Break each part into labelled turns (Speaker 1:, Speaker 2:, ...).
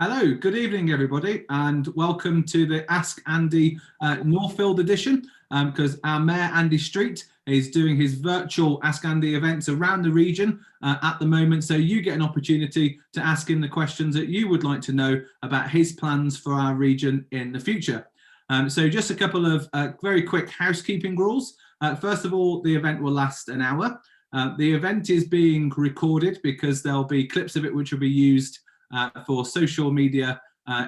Speaker 1: Hello, good evening everybody, and welcome to the Ask Andy Northfield edition, because our Mayor Andy Street is doing his virtual Ask Andy events around the region at the moment, so you get an opportunity to ask him the questions that you would like to know about his plans for our region in the future. So just a couple of very quick housekeeping rules. First of all, the event will last an hour. The event is being recorded because there'll be clips of it which will be used for social media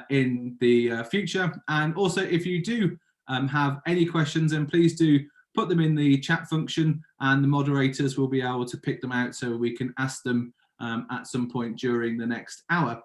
Speaker 1: in the future. And also, if you do have any questions, then please do put them in the chat function and the moderators will be able to pick them out so we can ask them at some point during the next hour.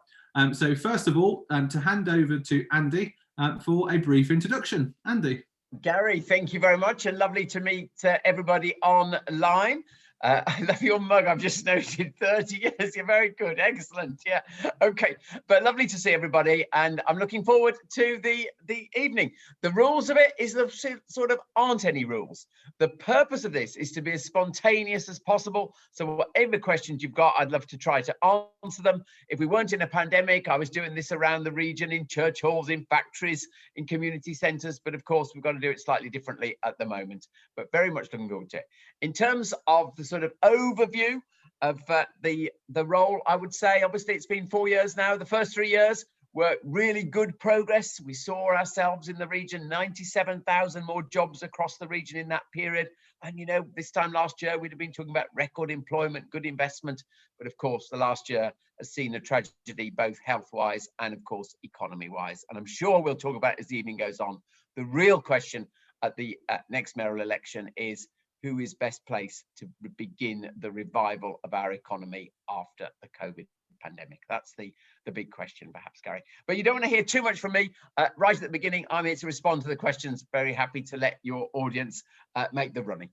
Speaker 1: So first of all, to hand over to Andy for a brief introduction. Andy.
Speaker 2: Gary, thank you very much, and lovely to meet everybody online. I love your mug. I've just noted 30 years. You're very good. Excellent. Yeah. Okay. But lovely to see everybody. And I'm looking forward to the evening. The rules of it is there sort of aren't any rules. The purpose of this is to be as spontaneous as possible. So whatever questions you've got, I'd love to try to answer them. If we weren't in a pandemic, I was doing this around the region in church halls, in factories, in community centres. But of course, we've got to do it slightly differently at the moment. But very much looking forward to it. In terms of the sort of overview of the role, I would say, obviously it's been 4 years now. The first 3 years were really good progress. We saw ourselves in the region 97,000 more jobs across the region in that period. And you know, this time last year we'd have been talking about record employment, good investment, but of course the last year has seen a tragedy both health wise and of course economy wise, and I'm sure we'll talk about it as the evening goes on. The real question at the next mayoral election is who is best placed to begin the revival of our economy after the COVID pandemic. That's the big question, perhaps, Gary. But you don't want to hear too much from me. Right at the beginning, I'm here to respond to the questions. Very happy to let your audience make the running.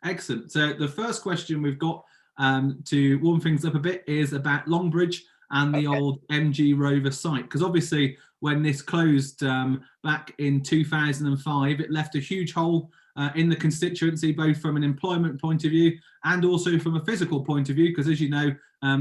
Speaker 1: Excellent. So the first question we've got to warm things up a bit is about Longbridge and the old MG Rover site, because obviously when this closed back in 2005, it left a huge hole in the constituency, both from an employment point of view and also from a physical point of view, because as you know,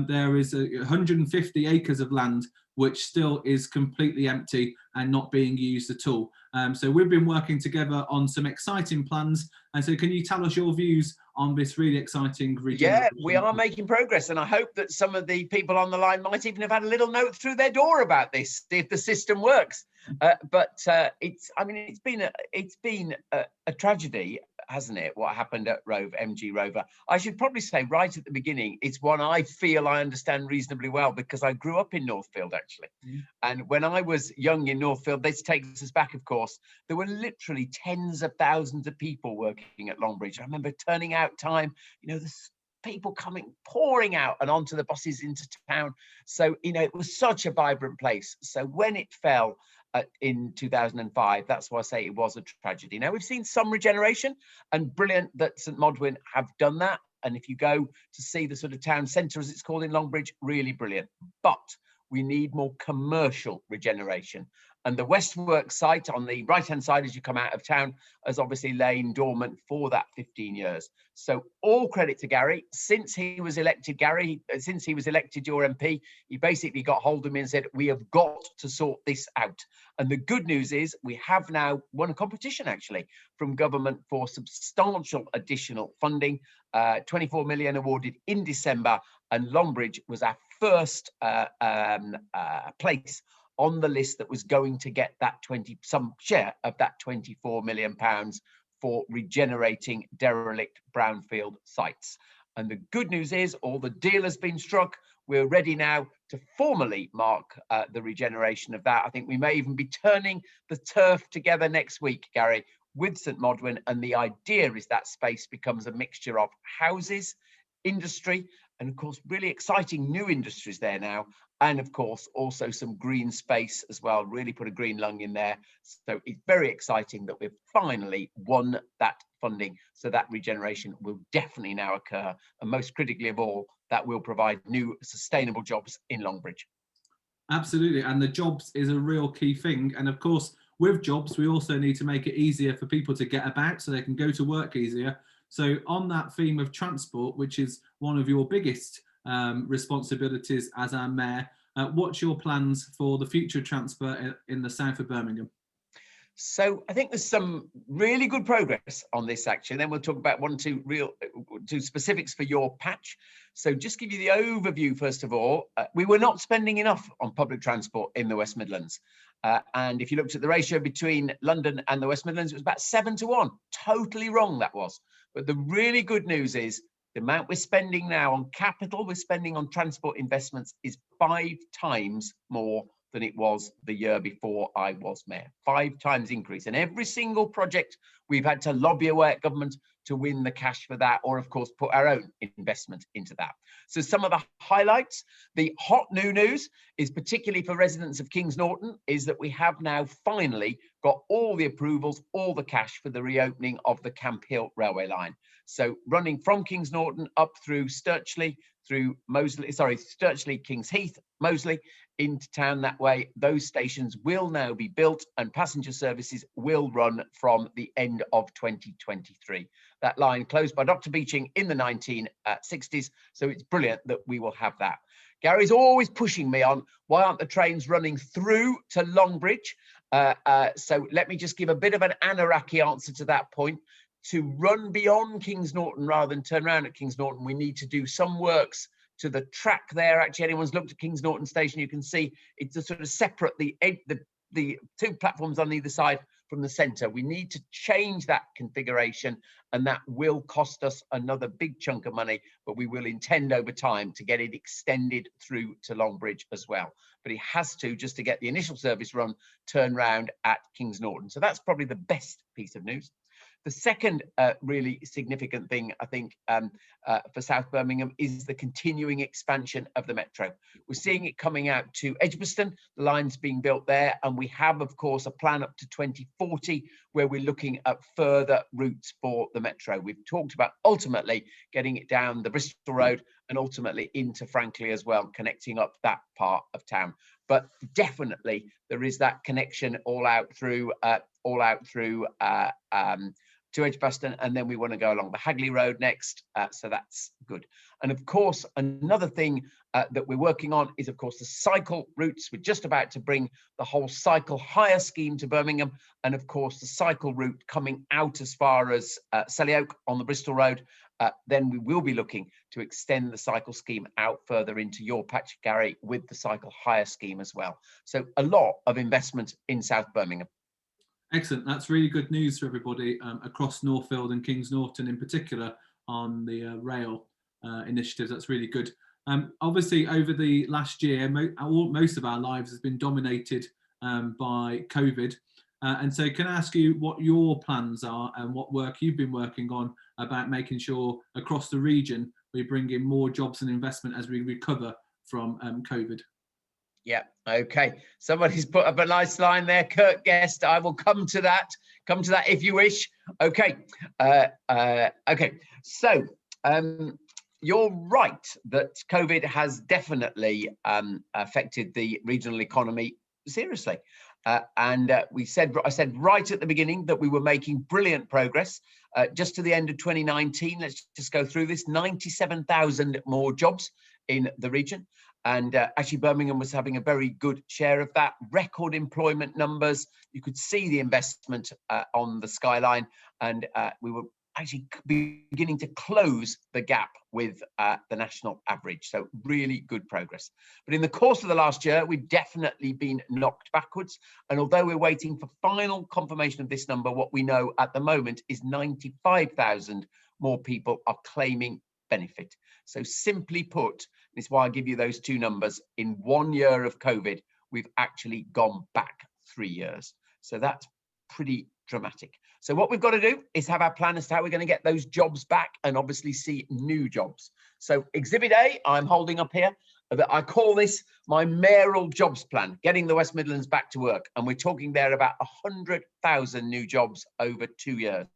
Speaker 1: there is 150 acres of land which still is completely empty and not being used at all. So we've been working together on some exciting plans. And so can you tell us your views on this really exciting regeneration?
Speaker 2: Yeah, we are making progress, and I hope that some of the people on the line might even have had a little note through their door about this, if the system works. But it's been a tragedy, hasn't it, what happened at MG Rover? I should probably say right at the beginning, it's one I feel I understand reasonably well because I grew up in Northfield, actually. And when I was young in Northfield, this takes us back, of course, there were literally tens of thousands of people working at Longbridge. I remember turning out time, you know, the people pouring out and onto the buses into town. So, you know, it was such a vibrant place. So when it fell in 2005, that's why I say it was a tragedy. Now we've seen some regeneration, and brilliant that St Modwen have done that. And if you go to see the sort of town centre, as it's called in Longbridge, really brilliant. But we need more commercial regeneration. And the Westwork site on the right-hand side as you come out of town has obviously lain dormant for that 15 years. So all credit to Gary. Since he was elected, your MP, he basically got hold of me and said, we have got to sort this out. And the good news is we have now won a competition, actually, from government for substantial additional funding, 24 million awarded in December, and Longbridge was our first place on the list that was going to get that some share of that 24 million pounds for regenerating derelict brownfield sites. And the good news is all the deal has been struck. We're ready now to formally mark the regeneration of that. I think we may even be turning the turf together next week, Gary, with St Modwen. And the idea is that space becomes a mixture of houses, industry, and of course, really exciting new industries there now. And of course, also some green space as well, really put a green lung in there. So it's very exciting that we've finally won that funding. So that regeneration will definitely now occur. And most critically of all, that will provide new sustainable jobs in Longbridge.
Speaker 1: Absolutely. And the jobs is a real key thing. And of course, with jobs, we also need to make it easier for people to get about so they can go to work easier. So on that theme of transport, which is one of your biggest responsibilities as our mayor, what's your plans for the future transport in the south of Birmingham?
Speaker 2: So I think there's some really good progress on this, actually. Then we'll talk about two specifics for your patch. So just give you the overview, first of all. We were not spending enough on public transport in the West Midlands. And if you looked at the ratio between London and the West Midlands, it was about 7-1. Totally wrong, that was. But the really good news is the amount we're spending now on capital, we're spending on transport investments is 5 times more than it was the year before I was mayor. 5 times increase. And every single project we've had to lobby away at government to win the cash for that, or of course put our own investment into that. So some of the highlights, the hot new news is particularly for residents of Kings Norton, is that we have now finally got all the approvals, all the cash for the reopening of the Camp Hill railway line. So running from Kings Norton up through Sturchley, through Sturchley, Kings Heath, Moseley, into town that way. Those stations will now be built and passenger services will run from the end of 2023. That line closed by Dr. Beeching in the 1960s. So it's brilliant that we will have that. Gary's always pushing me on why aren't the trains running through to Longbridge? So let me just give a bit of an Anaraki answer to that point. To run beyond Kings Norton rather than turn around at Kings Norton, we need to do some works to the track there. Actually, anyone's looked at Kings Norton station, you can see it's a sort of separate, the 2 platforms on either side from the centre. We need to change that configuration, and that will cost us another big chunk of money, but we will intend over time to get it extended through to Longbridge as well. But it has to, just to get the initial service run, turn round at Kings Norton. So that's probably the best piece of news. The second really significant thing, I think, for South Birmingham is the continuing expansion of the metro. We're seeing it coming out to Edgbaston, the line's being built there, and we have, of course, a plan up to 2040 where we're looking at further routes for the metro. We've talked about ultimately getting it down the Bristol Road and ultimately into Franklin as well, connecting up that part of town. But definitely there is that connection all out through to Edgbaston, and then we want to go along the Hagley Road next, so that's good. And of course, another thing that we're working on is, of course, the cycle routes. We're just about to bring the whole cycle hire scheme to Birmingham, and of course, the cycle route coming out as far as Selly Oak on the Bristol Road. Then we will be looking to extend the cycle scheme out further into your patch, Gary, with the cycle hire scheme as well. So a lot of investment in South Birmingham.
Speaker 1: Excellent. That's really good news for everybody across Northfield and Kings Norton in particular on the rail initiatives. That's really good. Obviously, over the last year, most of our lives has been dominated by COVID. And so can I ask you what your plans are and what work you've been working on about making sure across the region we bring in more jobs and investment as we recover from COVID?
Speaker 2: Yeah, okay. Somebody's put up a nice line there. Kurt Guest, I will come to that if you wish. Okay. Okay. So you're right that COVID has definitely affected the regional economy seriously. I said right at the beginning that we were making brilliant progress. Just to the end of 2019, let's just go through this, 97,000 more jobs in the region. And actually Birmingham was having a very good share of that. Record employment numbers. You could see the investment on the skyline, and we were actually beginning to close the gap with the national average. So really good progress. But in the course of the last year, we've definitely been knocked backwards. And although we're waiting for final confirmation of this number, what we know at the moment is 95,000 more people are claiming benefit. So simply put, this is why I give you those 2 numbers. In 1 year of COVID, we've actually gone back 3 years. So that's pretty dramatic. So what we've got to do is have our plan as to how we're going to get those jobs back and obviously see new jobs. So Exhibit A, I'm holding up here, that I call this my mayoral jobs plan, getting the West Midlands back to work. And we're talking there about 100,000 new jobs over 2 years.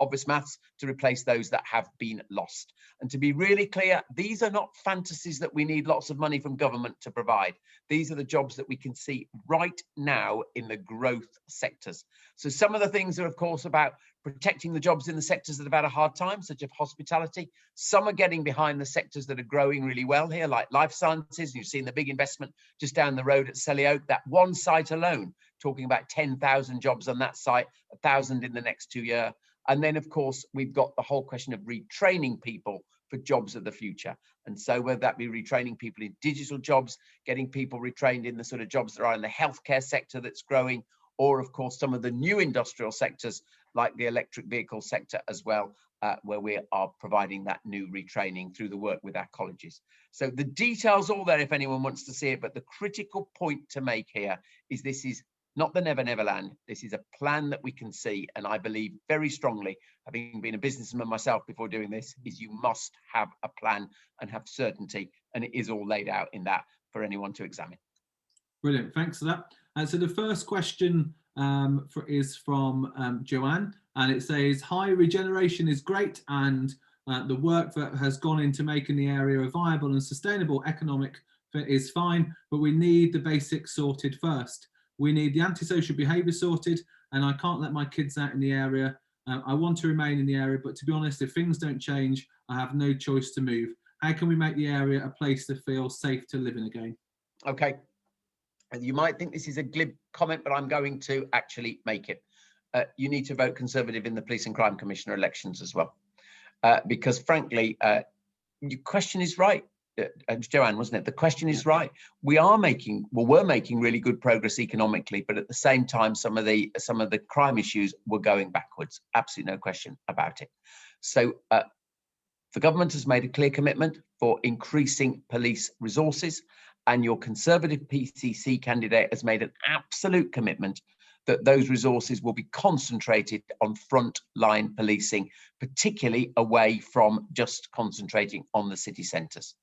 Speaker 2: obvious maths, to replace those that have been lost. And to be really clear, these are not fantasies that we need lots of money from government to provide. These are the jobs that we can see right now in the growth sectors. So some of the things are, of course, about protecting the jobs in the sectors that have had a hard time, such as hospitality. Some are getting behind the sectors that are growing really well here, like life sciences. You've seen the big investment just down the road at Selly Oak, that one site alone, talking about 10,000 jobs on that site, 1,000 in the next 2 years. And then, of course, we've got the whole question of retraining people for jobs of the future. And so whether that be retraining people in digital jobs, getting people retrained in the sort of jobs that are in the healthcare sector that's growing, or of course, some of the new industrial sectors like the electric vehicle sector as well, where we are providing that new retraining through the work with our colleges. So the details all there if anyone wants to see it, but the critical point to make here is this is not the Never Never Land. This is a plan that we can see, and I believe very strongly, having been a businessman myself before doing this, is you must have a plan and have certainty, and it is all laid out in that for anyone to examine.
Speaker 1: Brilliant, thanks for that. So the first question is from Joanne, and it says, "Hi, regeneration is great, and the work that has gone into making the area a viable and sustainable economic is fine, but we need the basics sorted first. We need the antisocial behaviour sorted, and I can't let my kids out in the area. I want to remain in the area, but to be honest, if things don't change, I have no choice to move. How can we make the area a place to feel safe to live in again?"
Speaker 2: Okay. And you might think this is a glib comment, but I'm going to actually make it. You need to vote Conservative in the Police and Crime Commissioner elections as well. Because frankly, your question is right. Joanne, wasn't it? The question is right. We're making really good progress economically, but at the same time, some of the crime issues were going backwards. Absolutely no question about it. So the government has made a clear commitment for increasing police resources, and your Conservative PCC candidate has made an absolute commitment that those resources will be concentrated on frontline policing, particularly away from just concentrating on the city centres.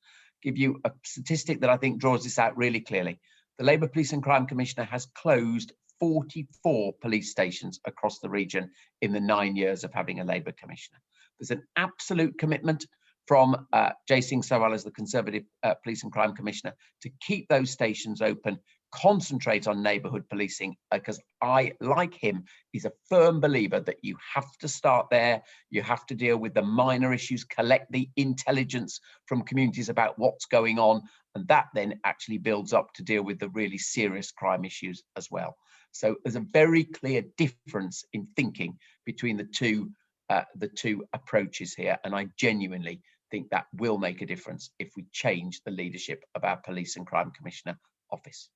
Speaker 2: Give you a statistic that I think draws this out really clearly. The Labour Police and Crime Commissioner has closed 44 police stations across the region in the 9 years of having a Labour Commissioner. There's an absolute commitment from Jay Singh Sawal as the Conservative Police and Crime Commissioner to keep those stations open, concentrate on neighbourhood policing, because I, like him, is a firm believer that you have to start there. You have to deal with the minor issues, collect the intelligence from communities about what's going on, and that then actually builds up to deal with the really serious crime issues as well. So there's a very clear difference in thinking between the two approaches here, and I genuinely think that will make a difference if we change the leadership of our Police and Crime Commissioner office.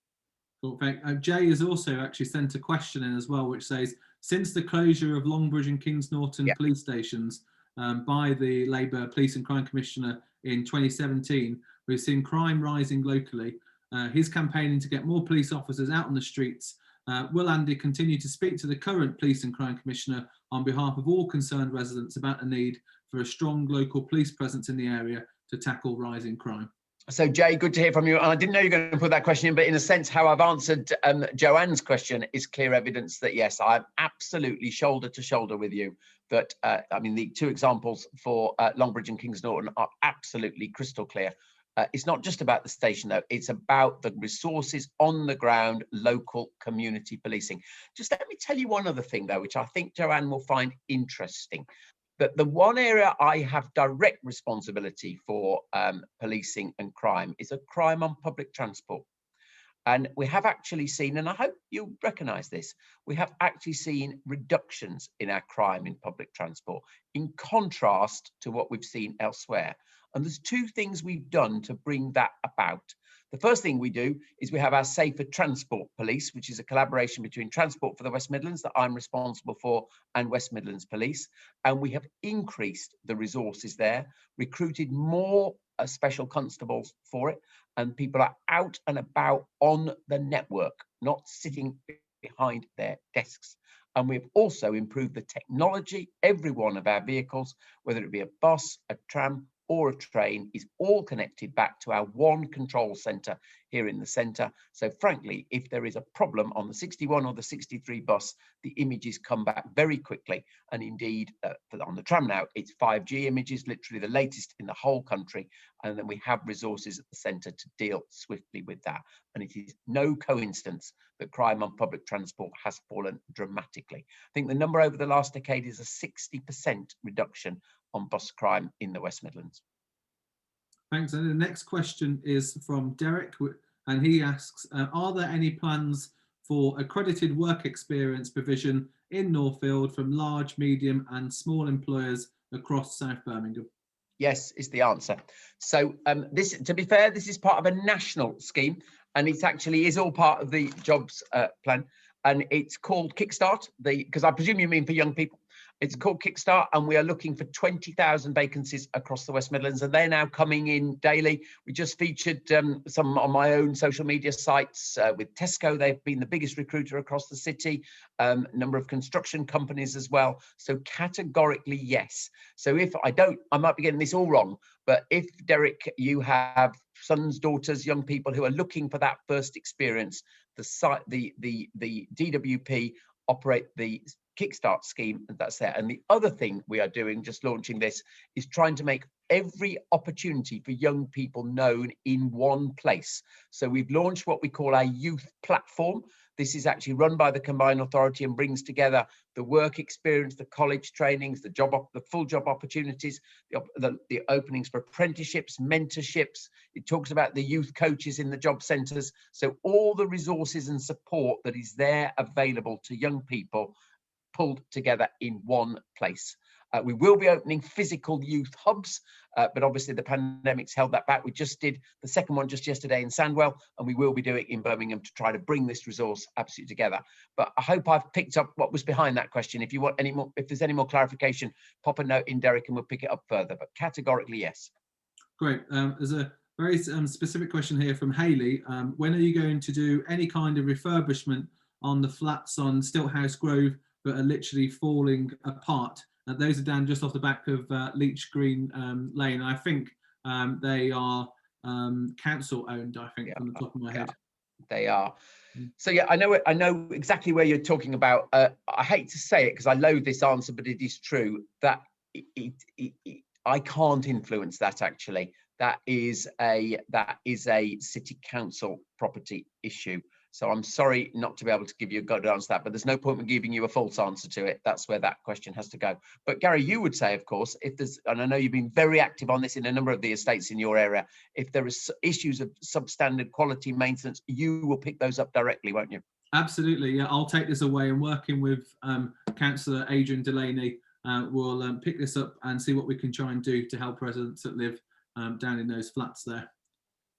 Speaker 1: Cool, Jay has also actually sent a question in as well, which says, since the closure of Longbridge and Kings Norton police stations by the Labour Police and Crime Commissioner in 2017, we've seen crime rising locally. He's campaigning to get more police officers out on the streets. Will Andy continue to speak to the current Police and Crime Commissioner on behalf of all concerned residents about the need for a strong local police presence in the area to tackle rising crime?
Speaker 2: So, Jay, good to hear from you. And I didn't know you were going to put that question in, but in a sense, how I've answered Joanne's question is clear evidence that, yes, I'm absolutely shoulder to shoulder with you. That, I mean, the two examples for Longbridge and Kings Norton are absolutely crystal clear. It's not just about the station, though. It's about the resources on the ground, local community policing. Just let me tell you one other thing, though, which I think Joanne will find interesting. That the one area I have direct responsibility for policing and crime is a crime on public transport. And we have actually seen, and I hope you recognise this, we have actually seen reductions in our crime in public transport, in contrast to what we've seen elsewhere. And there's two things we've done to bring that about. The first thing we do is we have our Safer Transport Police, which is a collaboration between Transport for the West Midlands that I'm responsible for and West Midlands Police. And we have increased the resources there, recruited more special constables for it, and people are out and about on the network, not sitting behind their desks. And we've also improved the technology, every one of our vehicles, whether it be a bus, a tram, or a train is all connected back to our one control centre here in the centre. So frankly, if there is a problem on the 61 or the 63 bus, the images come back very quickly. And indeed, on the tram now, it's 5G images, literally the latest in the whole country. And then we have resources at the centre to deal swiftly with that. And it is no coincidence that crime on public transport has fallen dramatically. I think the number over the last decade is a 60% reduction on bus crime in the West Midlands.
Speaker 1: Thanks. And the next question is from Derek, and he asks, are there any plans for accredited work experience provision in Northfield from large, medium and small employers across South Birmingham?
Speaker 2: Yes, is the answer. So this, to be fair, this is part of a national scheme, and it actually is all part of the jobs plan, and it's called Kickstart, because I presume you mean for young people. It's called Kickstart, and we are looking for 20,000 vacancies across the West Midlands, and they're now coming in daily. We just featured some on my own social media sites with Tesco. They've been the biggest recruiter across the city, number of construction companies as well. So categorically, yes. So if I might be getting this all wrong, but if, Derek, you have sons, daughters, young people who are looking for that first experience, the DWP operate the Kickstart scheme, and that's there. And the other thing we are doing, just launching this, is trying to make every opportunity for young people known in one place. So we've launched what we call our youth platform. This is actually run by the Combined Authority and brings together the work experience, the college trainings, the full job opportunities, the openings for apprenticeships, mentorships. It talks about the youth coaches in the job centres. So all the resources and support that is there available to young people pulled together in one place. We will be opening physical youth hubs, but obviously the pandemic's held that back. We just did the second one just yesterday in Sandwell, and we will be doing it in Birmingham to try to bring this resource absolutely together. But I hope I've picked up what was behind that question. If you want any more, if there's any more clarification, pop a note in, Derek, and we'll pick it up further. But categorically, yes.
Speaker 1: Great. There's a very specific question here from Hayley. When are you going to do any kind of refurbishment on the flats on Stilthouse Grove that are literally falling apart? Those are down just off the back of Leach Green Lane. I think they are council owned, I think, from the top of my head.
Speaker 2: They are. So yeah, I know exactly where you're talking about. I hate to say it because I loathe this answer, but it is true that I can't influence that actually. That is a city council property issue. So I'm sorry not to be able to give you a good answer to that, but there's no point in giving you a false answer to it. That's where that question has to go. But Gary, you would say, of course, if there's, and I know you've been very active on this in a number of the estates in your area, if there is issues of substandard quality maintenance, you will pick those up directly, won't you?
Speaker 1: Absolutely, yeah. I'll take this away, and working with Councillor Adrian Delaney, we'll pick this up and see what we can try and do to help residents that live down in those flats there.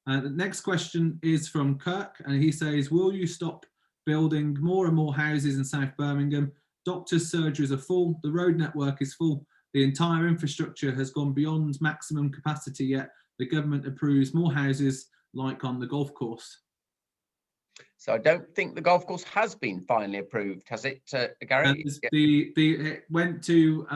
Speaker 1: The next question is from Kirk, and he says, will you stop building more and more houses in South Birmingham? Doctors' surgeries are full, the road network is full, the entire infrastructure has gone beyond maximum capacity, yet the government approves more houses like on the golf course.
Speaker 2: So I don't think the golf course has been finally approved, has it, Gary?
Speaker 1: It went to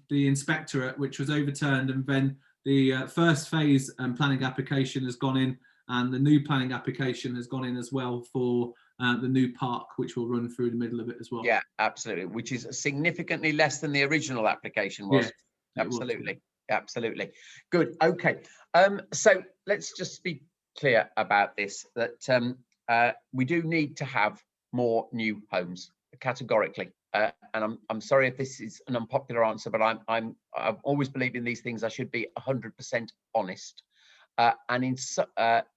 Speaker 1: the inspectorate, which was overturned, and then the first phase planning application has gone in, and the new planning application has gone in as well for the new park, which will run through the middle of it as well.
Speaker 2: Yeah, absolutely, which is significantly less than the original application was. Yes, absolutely, absolutely. Good, okay. So let's just be clear about this, that we do need to have more new homes, categorically. And I'm sorry if this is an unpopular answer, but I've always believed in these things. I should be 100% honest. So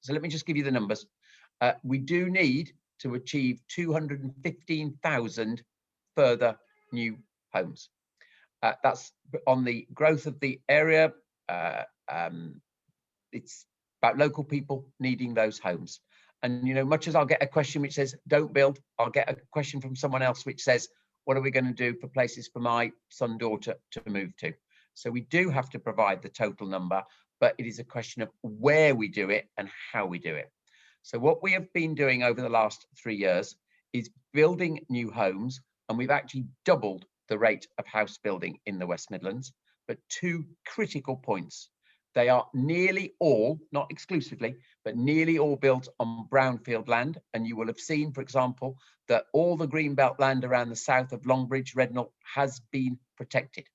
Speaker 2: let me just give you the numbers. We do need to achieve 215,000 further new homes. That's on the growth of the area. It's about local people needing those homes. And, you know, much as I'll get a question which says, don't build, I'll get a question from someone else which says, what are we going to do for places for my son, daughter to move to? So we do have to provide the total number, but it is a question of where we do it and how we do it. So what we have been doing over the last 3 years is building new homes, and we've actually doubled the rate of house building in the West Midlands. But two critical points. They are nearly all, not exclusively, but nearly all built on brownfield land. And you will have seen, for example, that all the greenbelt land around the south of Longbridge, Rednall, has been protected.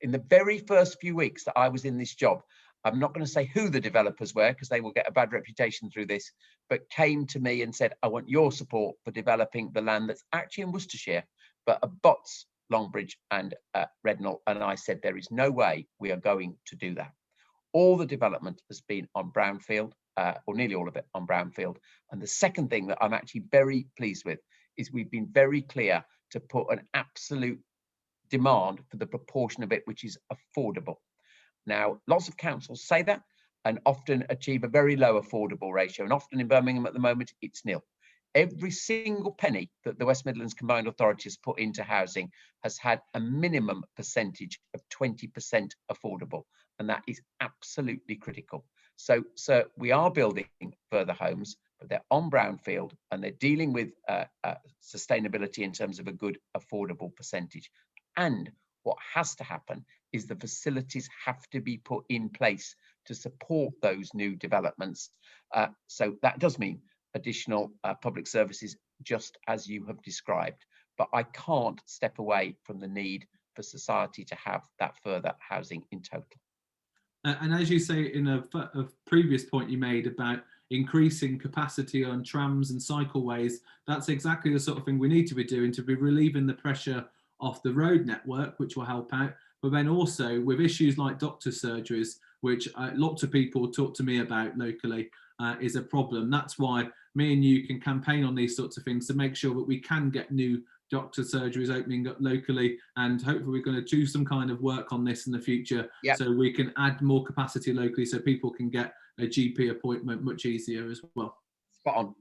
Speaker 2: In the very first few weeks that I was in this job, I'm not going to say who the developers were because they will get a bad reputation through this, but came to me and said, I want your support for developing the land that's actually in Worcestershire, but abuts Longbridge and Rednall. And I said, there is no way we are going to do that. All the development has been on brownfield, or nearly all of it on brownfield. And the second thing that I'm actually very pleased with is we've been very clear to put an absolute demand for the proportion of it which is affordable. Now, lots of councils say that and often achieve a very low affordable ratio. And often in Birmingham at the moment, it's nil. Every single penny that the West Midlands Combined Authority has put into housing has had a minimum percentage of 20% affordable. And that is absolutely critical. So we are building further homes, but they're on brownfield and they're dealing with sustainability in terms of a good affordable percentage. And what has to happen is the facilities have to be put in place to support those new developments. So that does mean additional public services, just as you have described. But I can't step away from the need for society to have that further housing in total.
Speaker 1: And as you say in a previous point you made about increasing capacity on trams and cycleways, that's exactly the sort of thing we need to be doing to be relieving the pressure off the road network, which will help out. But then also with issues like doctor surgeries, which lots of people talk to me about locally, is a problem. That's why me and you can campaign on these sorts of things to make sure that we can get new doctor surgeries opening up locally, and hopefully we're going to do some kind of work on this in the future. Yep. So we can add more capacity locally so people can get a GP appointment much easier as well.
Speaker 2: Spot on.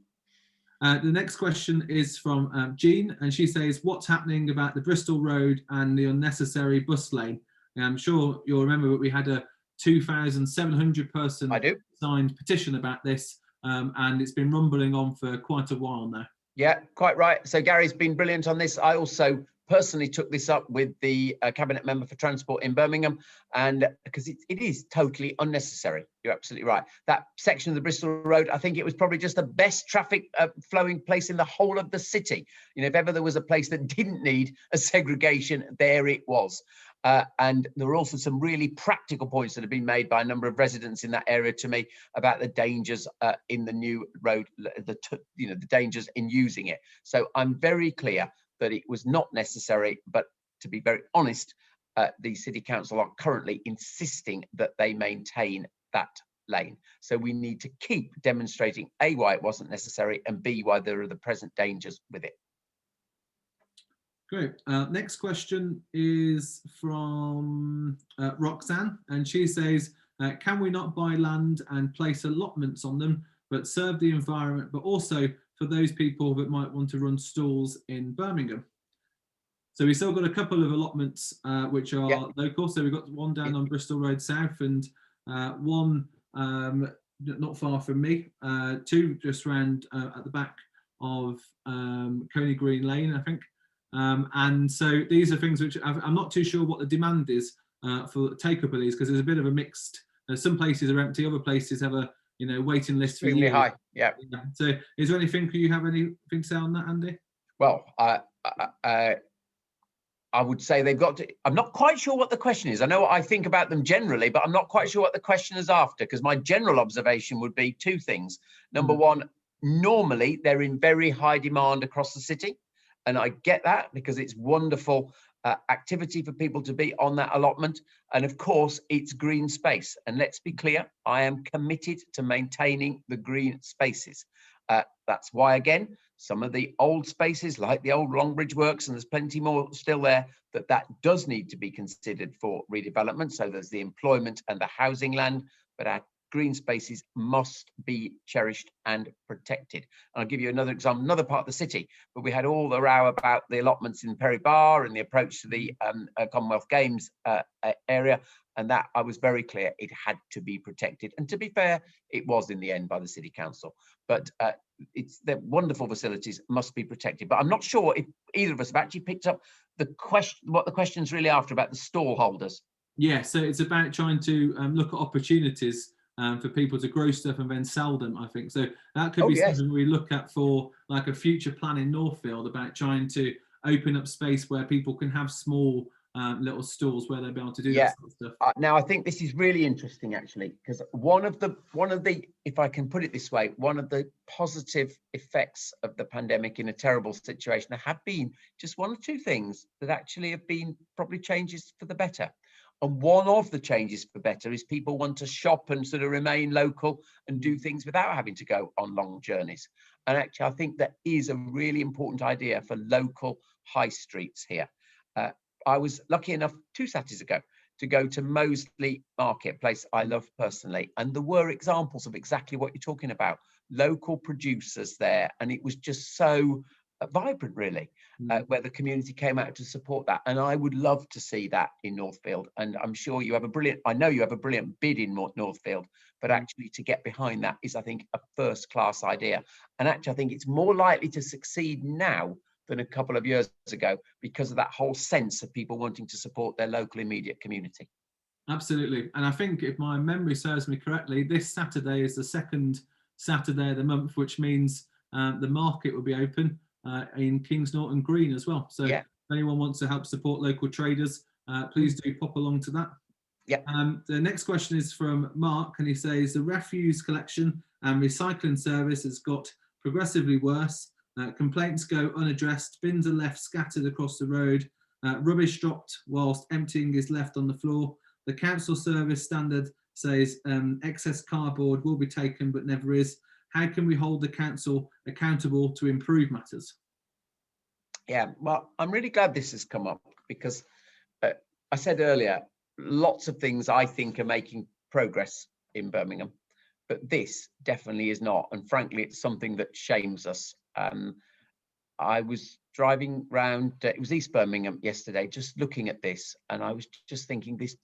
Speaker 1: The next question is from Jean, and she says, what's happening about the Bristol Road and the unnecessary bus lane? And I'm sure you'll remember that we had a 2,700 person signed petition about this, and it's been rumbling on for quite a while now.
Speaker 2: Yeah, quite right. So Gary's been brilliant on this. I also personally took this up with the cabinet member for transport in Birmingham, and because it is totally unnecessary. You're absolutely right. That section of the Bristol Road, I think it was probably just the best traffic flowing place in the whole of the city. You know, if ever there was a place that didn't need a segregation, there it was. And there were also some really practical points that have been made by a number of residents in that area to me about the dangers in the new road, the dangers in using it. So I'm very clear that it was not necessary, but to be very honest, the City Council are currently insisting that they maintain that lane. So we need to keep demonstrating A, why it wasn't necessary, and B, why there are the present dangers with it.
Speaker 1: Great. Next question is from Roxanne, and she says, can we not buy land and place allotments on them, but serve the environment, but also for those people that might want to run stalls in Birmingham? So we've still got a couple of allotments which are local. So we've got one down on Bristol Road South, and one not far from me, two just round at the back of Coney Green Lane, I think. And so these are things which I'm not too sure what the demand is for the take up of these, because there's a bit of a mixed. Some places are empty, other places have a waiting list.
Speaker 2: Extremely high. Yeah.
Speaker 1: So is there anything? Do you have anything to say on that, Andy?
Speaker 2: Well, I would say they've got to. I'm not quite sure what the question is. I know what I think about them generally, but I'm not quite sure what the question is after, because my general observation would be two things. Number one, normally they're in very high demand across the city. And I get that because it's wonderful activity for people to be on that allotment. And of course, it's green space. And let's be clear, I am committed to maintaining the green spaces. That's why, again, some of the old spaces like the old Longbridge works, and there's plenty more still there, that does need to be considered for redevelopment. So there's the employment and the housing land, but our green spaces must be cherished and protected. And I'll give you another example, another part of the city, but we had all the row about the allotments in Perry Bar and the approach to the Commonwealth Games area, and that I was very clear it had to be protected. And to be fair, it was in the end by the City Council, but it's the wonderful facilities must be protected. But I'm not sure if either of us have actually picked up the question, what the question's really after about the stall holders.
Speaker 1: Yeah, so it's about trying to look at opportunities for people to grow stuff and then sell them, I think. So that could
Speaker 2: Oh
Speaker 1: be
Speaker 2: yes.
Speaker 1: something we look at for like a future plan in Northfield, about trying to open up space where people can have small little stalls where they'll be able to do that
Speaker 2: Yeah.
Speaker 1: sort of stuff.
Speaker 2: Now I think this is really interesting actually, because one of the, if I can put it this way, one of the positive effects of the pandemic in a terrible situation have been just one or two things that actually have been probably changes for the better. And one of the changes for better is people want to shop and sort of remain local and do things without having to go on long journeys. And actually, I think that is a really important idea for local high streets here. I was lucky enough 2 Saturdays ago to go to Moseley Marketplace, I love personally. And there were examples of exactly what you're talking about, local producers there. And it was just so vibrant, really, where the community came out to support that. And I would love to see that in Northfield. And I'm sure you have a brilliant, I know you have a brilliant bid in Northfield, but actually to get behind that is, I think, a first class idea. And actually, I think it's more likely to succeed now than a couple of years ago, because of that whole sense of people wanting to support their local immediate community.
Speaker 1: Absolutely. And I think if my memory serves me correctly, this Saturday is the second Saturday of the month, which means the market will be open in Kings Norton Green as well. So
Speaker 2: Yeah.
Speaker 1: if anyone wants to help support local traders, please do pop along to that.
Speaker 2: Yeah.
Speaker 1: The next question is from Mark, and he says the refuse collection and recycling service has got progressively worse. Complaints go unaddressed, bins are left scattered across the road, rubbish dropped whilst emptying is left on the floor. The council service standard says excess cardboard will be taken but never is. How can we hold the council accountable to improve matters?
Speaker 2: Yeah, well, I'm really glad this has come up, because I said earlier, lots of things I think are making progress in Birmingham, but this definitely is not. And frankly, it's something that shames us. I was driving round, it was East Birmingham yesterday, just looking at this, and I was just thinking this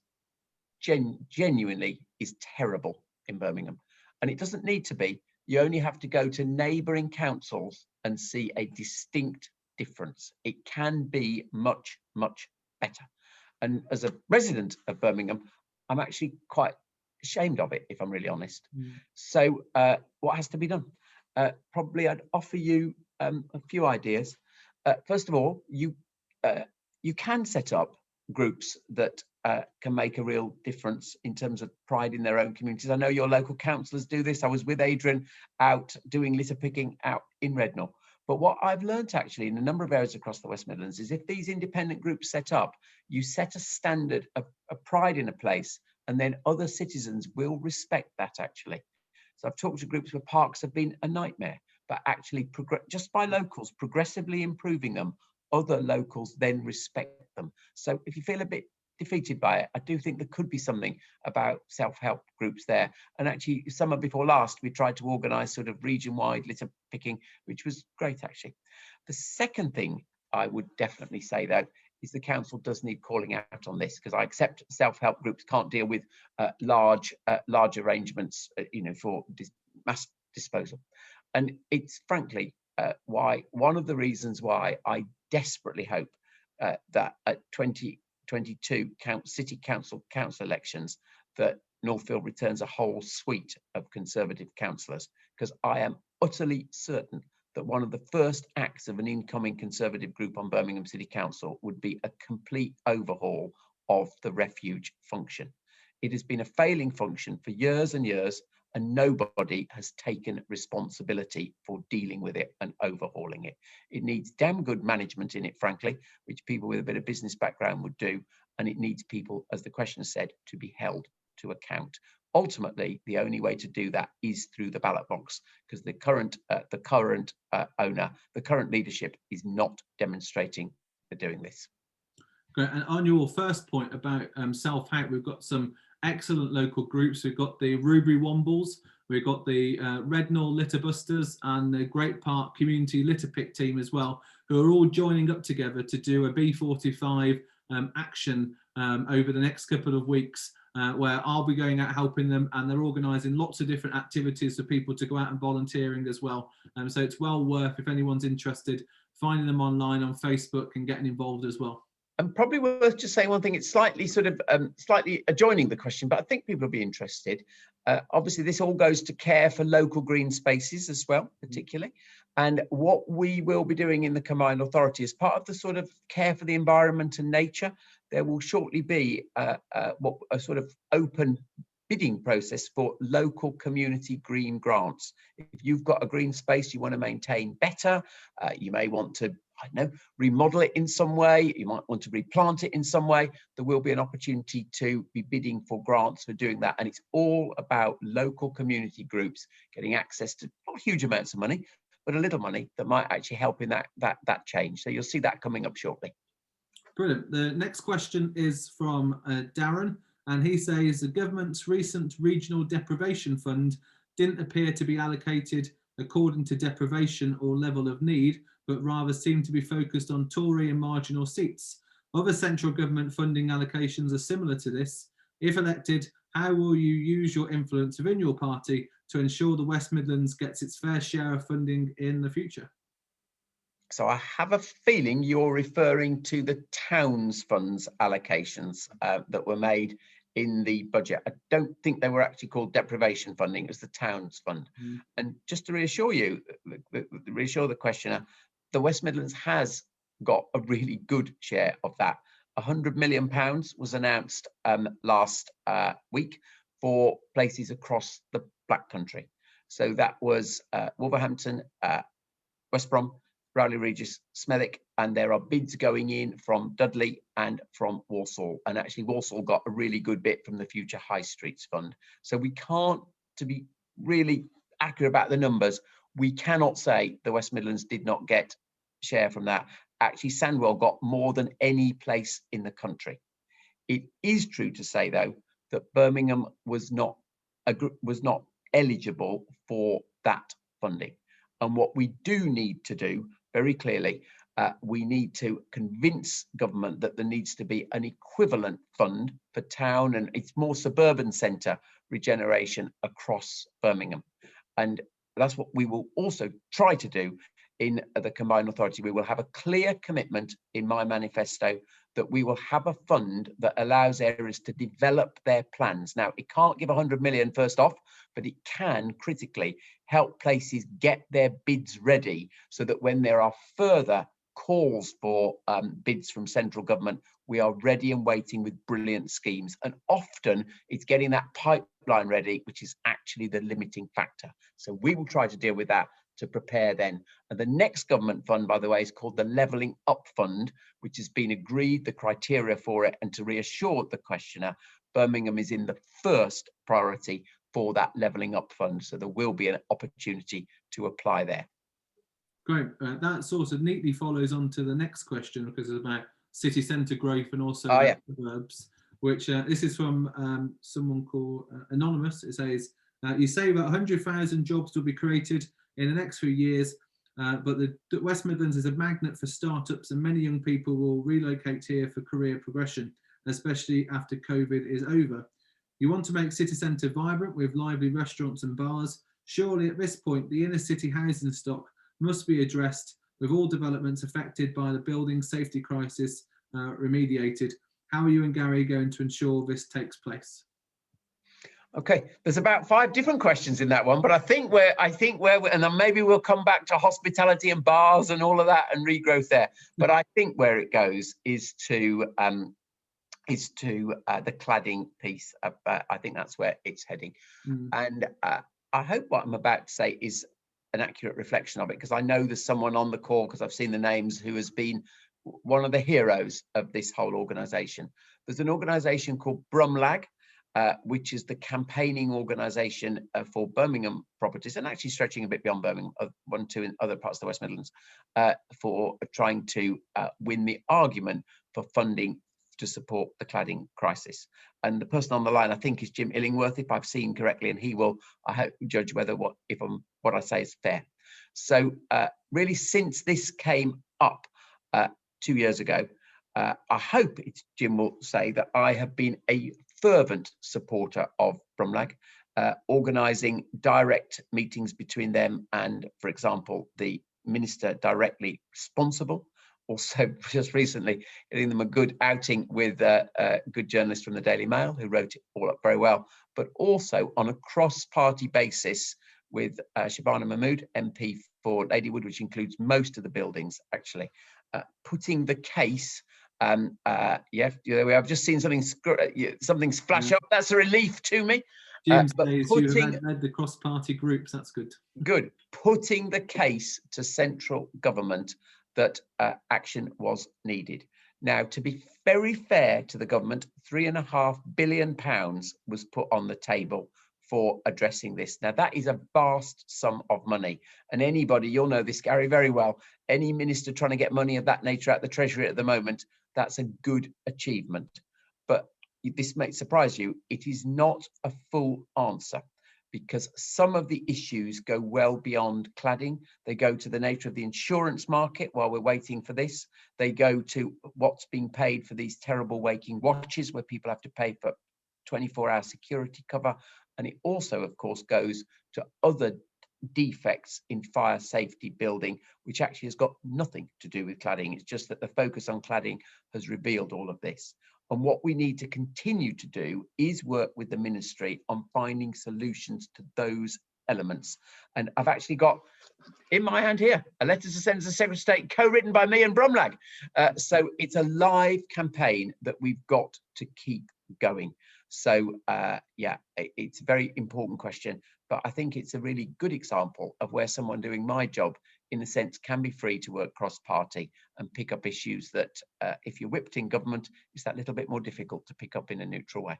Speaker 2: genuinely is terrible in Birmingham. And it doesn't need to be. You only have to go to neighbouring councils and see a distinct difference. It can be much, much better. And as a resident of Birmingham, I'm actually quite ashamed of it, if I'm really honest. So what has to be done? Probably I'd offer you a few ideas. First of all, you can set up groups that can make a real difference in terms of pride in their own communities. I know your local councillors do this. I was with Adrian out doing litter picking out in Rednall. But what I've learned actually in a number of areas across the West Midlands is if these independent groups set up, you set a standard of pride in a place, and then other citizens will respect that actually. So I've talked to groups where parks have been a nightmare, but actually just by locals progressively improving them, other locals then respect them. So if you feel a bit defeated by it, I do think there could be something about self-help groups there. And actually, summer before last, we tried to organise sort of region-wide litter picking, which was great actually. The second thing I would definitely say though is the council does need calling out on this, because I accept self-help groups can't deal with large arrangements, for mass disposal. And it's frankly why one of the reasons why I desperately hope that at 2022 city council elections that Northfield returns a whole suite of Conservative councillors, because I am utterly certain that one of the first acts of an incoming Conservative group on Birmingham City Council would be a complete overhaul of the refuge function. It has been a failing function for years and years, and nobody has taken responsibility for dealing with it and overhauling it. It needs damn good management in it, frankly, which people with a bit of business background would do. And it needs people, as the questioner said, to be held to account. Ultimately, the only way to do that is through the ballot box, because the current owner, the current leadership is not demonstrating for doing this.
Speaker 1: Great. And on your first point about self-help, we've got some excellent local groups. We've got the Ruby Wombles, we've got the Rednall Litter Busters, and the Great Park Community Litter Pick team as well, who are all joining up together to do a B45 action over the next couple of weeks, where I'll be going out helping them, and they're organising lots of different activities for people to go out and volunteering as well. So it's well worth, if anyone's interested, finding them online on Facebook and getting involved as well.
Speaker 2: And probably worth just saying one thing, it's slightly sort of slightly adjoining the question, but I think people will be interested. Obviously, this all goes to care for local green spaces as well, particularly. And what we will be doing in the Combined Authority as part of the sort of care for the environment and nature, there will shortly be a sort of open bidding process for local community green grants. If you've got a green space you want to maintain better, you may want to, I don't know, remodel it in some way, you might want to replant it in some way, there will be an opportunity to be bidding for grants for doing that. And it's all about local community groups getting access to not huge amounts of money, but a little money that might actually help in that change. So you'll see that coming up shortly.
Speaker 1: Brilliant. The next question is from Darren, and he says the government's recent regional deprivation fund didn't appear to be allocated according to deprivation or level of need, but rather seemed to be focused on Tory and marginal seats. Other central government funding allocations are similar to this. If elected, how will you use your influence within your party to ensure the West Midlands gets its fair share of funding in the future?
Speaker 2: So I have a feeling you're referring to the Towns Funds allocations that were made in the budget. I don't think they were actually called deprivation funding, it was the Towns Fund. And just to reassure you, reassure the questioner, the West Midlands has got a really good share of that. £100 million was announced last week for places across the Black Country. So that was Wolverhampton, West Brom, Rowley Regis, Smethwick, and there are bids going in from Dudley and from Walsall. And actually Walsall got a really good bit from the Future High Streets Fund. So we can't, to be really accurate about the numbers, we cannot say the West Midlands did not get share from that. Actually, Sandwell got more than any place in the country. It is true to say, though, that Birmingham was not eligible for that funding. And what we do need to do very clearly, we need to convince government that there needs to be an equivalent fund for town and its more suburban centre regeneration across Birmingham. And that's what we will also try to do in the Combined Authority. We will have a clear commitment in my manifesto that we will have a fund that allows areas to develop their plans. Now, it can't give 100 million first off, but it can critically help places get their bids ready so that when there are further calls for bids from central government, we are ready and waiting with brilliant schemes. And often it's getting that pipeline ready, which is actually the limiting factor. So we will try to deal with that to prepare then. And the next government fund, by the way, is called the Levelling Up Fund, which has been agreed, the criteria for it, and to reassure the questioner, Birmingham is in the first priority for that Levelling Up Fund. So there will be an opportunity to apply there.
Speaker 1: Great. That sort of neatly follows on to the next question, because it's about city centre growth and also suburbs, which this is from someone called Anonymous. It says, you say that 100,000 jobs will be created in the next few years, but the West Midlands is a magnet for startups and many young people will relocate here for career progression, especially after COVID is over. You want to make city centre vibrant with lively restaurants and bars. Surely at this point, the inner city housing stock must be addressed with all developments affected by the building safety crisis remediated. How are you and Gary going to ensure this takes place?
Speaker 2: Okay, there's about 5 different questions in that one, but I think where, and then maybe we'll come back to hospitality and bars and all of that and regrowth there. But I think where it goes is to the cladding piece. I think that's where it's heading. And I hope what I'm about to say is an accurate reflection of it, because I know there's someone on the call, because I've seen the names, who has been one of the heroes of this whole organisation. There's an organisation called Brumlag, which is the campaigning organisation for Birmingham properties, and actually stretching a bit beyond Birmingham, 1, 2 in other parts of the West Midlands, for trying to win the argument for funding to support the cladding crisis. And the person on the line, I think, is Jim Illingworth, if I've seen correctly, and he will, I hope, judge whether what I say is fair. So really, since this came up 2 years ago, I hope Jim will say that I have been a fervent supporter of Brumlag, organising direct meetings between them and, for example, the minister directly responsible also just recently getting them a good outing with a good journalist from the Daily Mail who wrote it all up very well, but also on a cross-party basis with Shabana Mahmood, MP for Ladywood, which includes most of the buildings, actually, putting the case. Yeah, there we have just seen something flash up. That's a relief to me.
Speaker 1: Jim
Speaker 2: But
Speaker 1: says you have led the cross-party groups. That's good.
Speaker 2: Good. Putting the case to central government that action was needed. Now, to be very fair to the government, £3.5 billion was put on the table for addressing this. Now, that is a vast sum of money. And anybody, you'll know this, Gary, very well, any minister trying to get money of that nature out the Treasury at the moment, that's a good achievement. But this may surprise you, it is not a full answer, because some of the issues go well beyond cladding. They go to the nature of the insurance market while we're waiting for this. They go to what's being paid for these terrible waking watches where people have to pay for 24-hour security cover. And it also, of course, goes to other defects in fire safety building, which actually has got nothing to do with cladding. It's just that the focus on cladding has revealed all of this. And what we need to continue to do is work with the ministry on finding solutions to those elements. And I've actually got in my hand here a letter to send to the Secretary of State, co-written by me and Bromlag. So it's a live campaign that we've got to keep going. So yeah, it's a very important question, but I think it's a really good example of where someone doing my job, in a sense, can be free to work cross-party and pick up issues that if you're whipped in government, it's that little bit more difficult to pick up in a neutral way.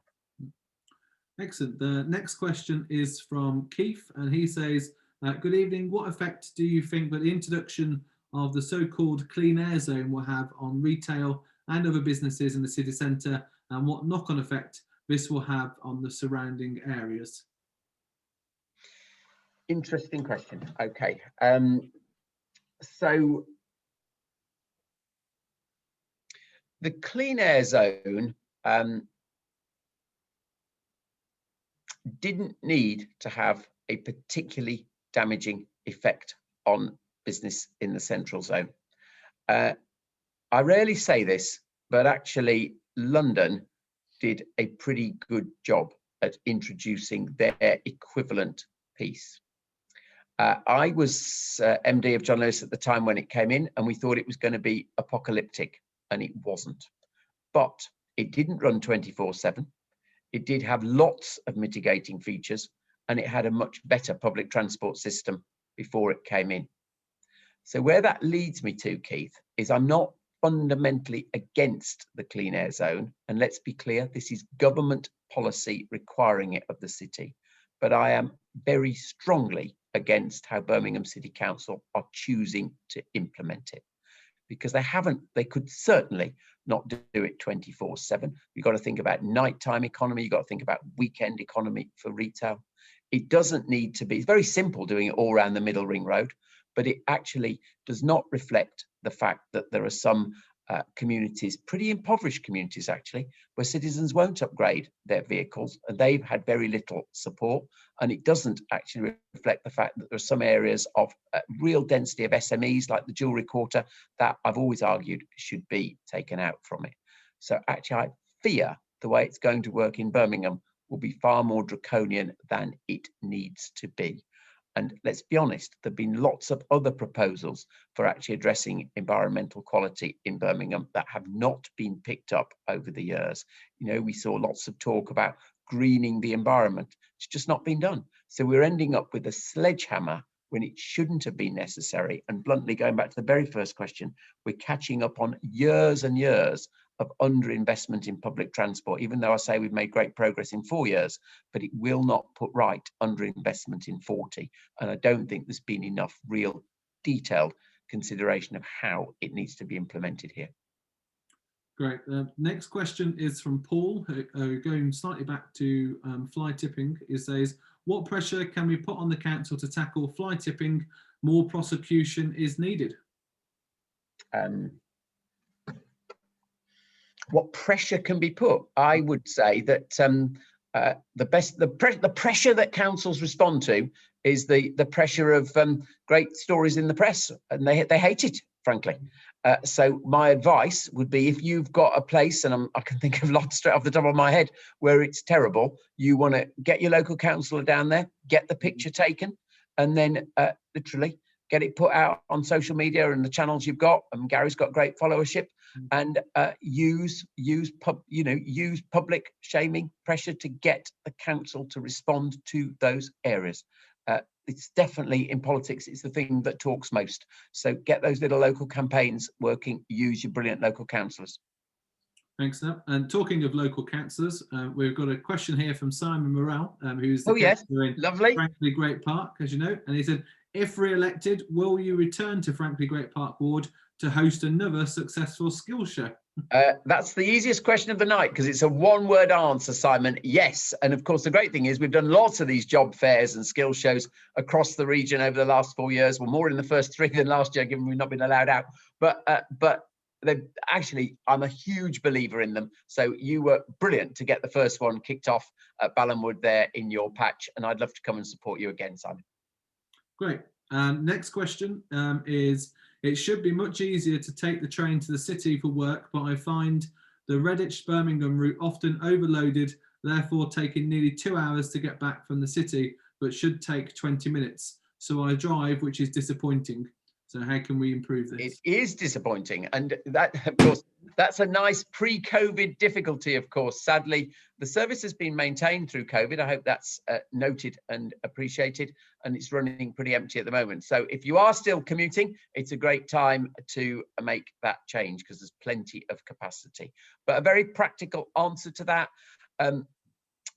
Speaker 1: Excellent. The next question is from Keith, and he says, good evening. What effect do you think that the introduction of the so-called clean air zone will have on retail and other businesses in the city centre, and what knock-on effect this will have on the surrounding areas?
Speaker 2: Interesting question. Okay. So the clean air zone didn't need to have a particularly damaging effect on business in the central zone. I rarely say this, but actually London did a pretty good job at introducing their equivalent piece. I was MD of John Lewis at the time when it came in, and we thought it was going to be apocalyptic, and it wasn't. But it didn't run 24/7. It did have lots of mitigating features, and it had a much better public transport system before it came in. So where that leads me to, Keith, is I'm not fundamentally against the clean air zone. And let's be clear, this is government policy requiring it of the city. But I am very strongly against how Birmingham City Council are choosing to implement it, because they could certainly not do it 24/7. You've got to think about nighttime economy. You've got to think about weekend economy for retail. It doesn't need to be, it's very simple doing it all around the middle ring road, but it actually does not reflect the fact that there are some communities, pretty impoverished communities actually, where citizens won't upgrade their vehicles, and they've had very little support. And it doesn't actually reflect the fact that there are some areas of real density of SMEs, like the jewellery quarter, that I've always argued should be taken out from it. So actually, I fear the way it's going to work in Birmingham will be far more draconian than it needs to be. And let's be honest, there have been lots of other proposals for actually addressing environmental quality in Birmingham that have not been picked up over the years. You know, we saw lots of talk about greening the environment. It's just not been done. So we're ending up with a sledgehammer when it shouldn't have been necessary. And bluntly, going back to the very first question, we're catching up on years and years of underinvestment in public transport, even though I say we've made great progress in 4 years, but it will not put right underinvestment in 40. And I don't think there's been enough real detailed consideration of how it needs to be implemented here.
Speaker 1: Great. Next question is from Paul, going slightly back to fly tipping. He says, what pressure can we put on the council to tackle fly tipping? More prosecution is needed. What pressure can be put? I would say that the pressure that councils respond to
Speaker 2: is the pressure of great stories in the press, and they hate it, frankly. So my advice would be, if you've got a place, and I can think of lots straight off the top of my head where it's terrible, you want to get your local councillor down there, get the picture taken, and then literally get it put out on social media and the channels you've got. And Gary's got great followership, and use public shaming pressure to get the council to respond to those areas. It's definitely, in politics, it's the thing that talks most. So get those little local campaigns working. Use your brilliant local councillors.
Speaker 1: Thanks, Sam. And talking of local councillors, we've got a question here from Simon Morrell, who's the councillor in Frankley Great Park, as you know. And he said, if re-elected, will you return to Frankley Great Park ward to host another successful skills show?
Speaker 2: That's the easiest question of the night, because it's a one-word answer, Simon. Yes. And of course, the great thing is we've done lots of these job fairs and skill shows across the region over the last 4 years. Well, more in the first 3 than last year, given we've not been allowed out. But they've actually, I'm a huge believer in them. So you were brilliant to get the first one kicked off at Ballinwood there in your patch. And I'd love to come and support you again, Simon.
Speaker 1: Great. Next question is, it should be much easier to take the train to the city for work, but I find the Redditch-Birmingham route often overloaded, therefore taking nearly 2 hours to get back from the city, but should take 20 minutes. So I drive, which is disappointing. So how can we improve this?
Speaker 2: It is disappointing. And that, of course, that's a nice pre-COVID difficulty, of course. Sadly, the service has been maintained through COVID. I hope that's noted and appreciated. And it's running pretty empty at the moment. So if you are still commuting, it's a great time to make that change, because there's plenty of capacity. But a very practical answer to that.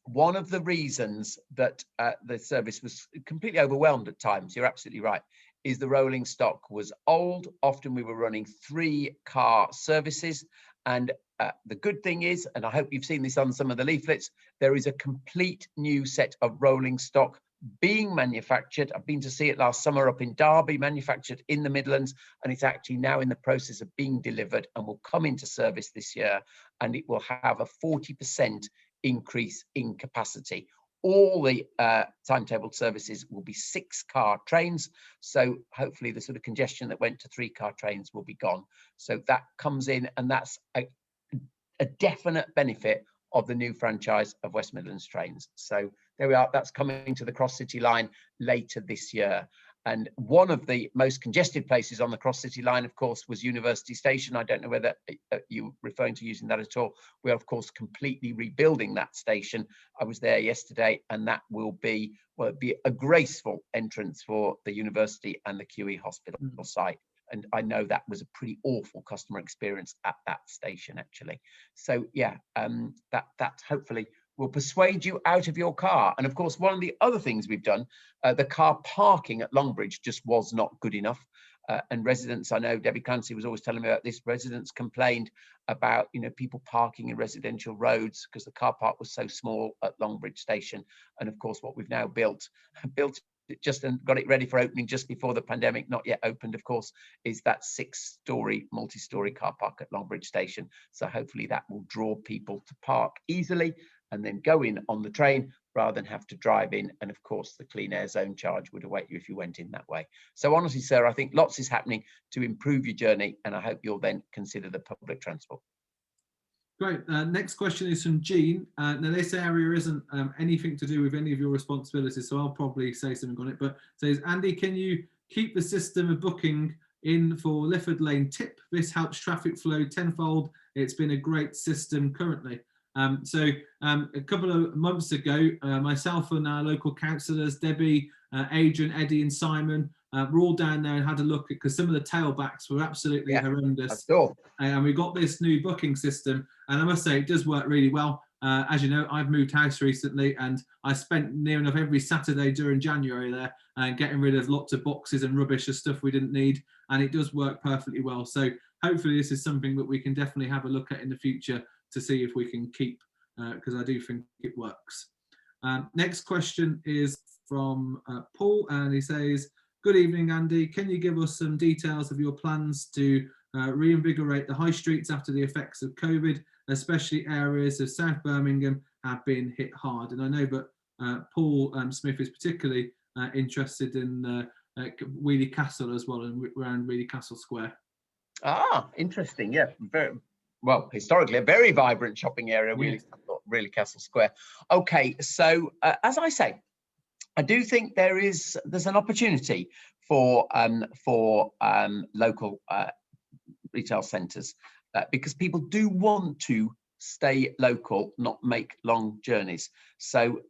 Speaker 2: One of the reasons that the service was completely overwhelmed at times, you're absolutely right, is the rolling stock was old. Often we were running 3-car services. And the good thing is, and I hope you've seen this on some of the leaflets, there is a complete new set of rolling stock being manufactured. I've been to see it last summer up in Derby, manufactured in the Midlands, and it's actually now in the process of being delivered and will come into service this year. And it will have a 40% increase in capacity. All the timetabled services will be 6-car trains. So hopefully the sort of congestion that went to 3-car trains will be gone. So that comes in, and that's a definite benefit of the new franchise of West Midlands Trains. So there we are. That's coming to the Cross City line later this year. And one of the most congested places on the Cross City line, of course, was University Station. I don't know whether you're referring to using that at all. We're, of course, completely rebuilding that station. I was there yesterday, and that will be, well, it'll be a graceful entrance for the university and the QE hospital site. And I know that was a pretty awful customer experience at that station, actually. So, yeah, that hopefully will persuade you out of your car. And of course, one of the other things we've done, the car parking at Longbridge just was not good enough. And residents, I know Debbie Clancy was always telling me about this, residents complained about, people parking in residential roads because the car park was so small at Longbridge station. And of course, what we've now built it just and got it ready for opening just before the pandemic, not yet opened, of course, is that 6-story, multi-story car park at Longbridge station. So hopefully that will draw people to park easily and then go in on the train rather than have to drive in. And of course, the clean air zone charge would await you if you went in that way. So honestly, sir, I think lots is happening to improve your journey, and I hope you'll then consider the public transport.
Speaker 1: Great. Next question is from Jean. Now, this area isn't anything to do with any of your responsibilities, so I'll probably say something on it. But says, Andy, can you keep the system of booking in for Lifford Lane tip? This helps traffic flow tenfold. It's been a great system currently. So a couple of months ago, myself and our local councillors, Debbie, Adrian, Eddie and Simon, we're all down there and had a look at, because some of the tailbacks were absolutely horrendous. And we got this new booking system, and I must say it does work really well. As you know, I've moved house recently, and I spent near enough every Saturday during January there getting rid of lots of boxes and rubbish of stuff we didn't need, and it does work perfectly well. So hopefully this is something that we can definitely have a look at in the future to see if we can keep, because I do think it works. Next question is from Paul, and he says, good evening, Andy. Can you give us some details of your plans to reinvigorate the high streets after the effects of COVID, especially areas of South Birmingham have been hit hard? And I know that Paul Smith is particularly interested in Wheelie Castle as well, and around Wheelie Castle Square.
Speaker 2: Ah, interesting. Yeah, very well, historically a very vibrant shopping area, really Castle Square. Okay, so as I say, I do think there's an opportunity for local retail centres because people do want to stay local, not make long journeys. So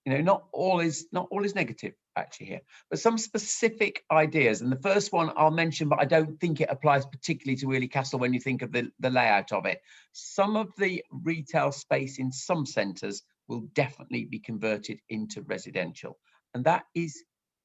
Speaker 2: not all is negative actually here, but some specific ideas. And the first one I'll mention, but I don't think it applies particularly to Wheelie Castle when you think of the layout of it. Some of the retail space in some centres will definitely be converted into residential. And that is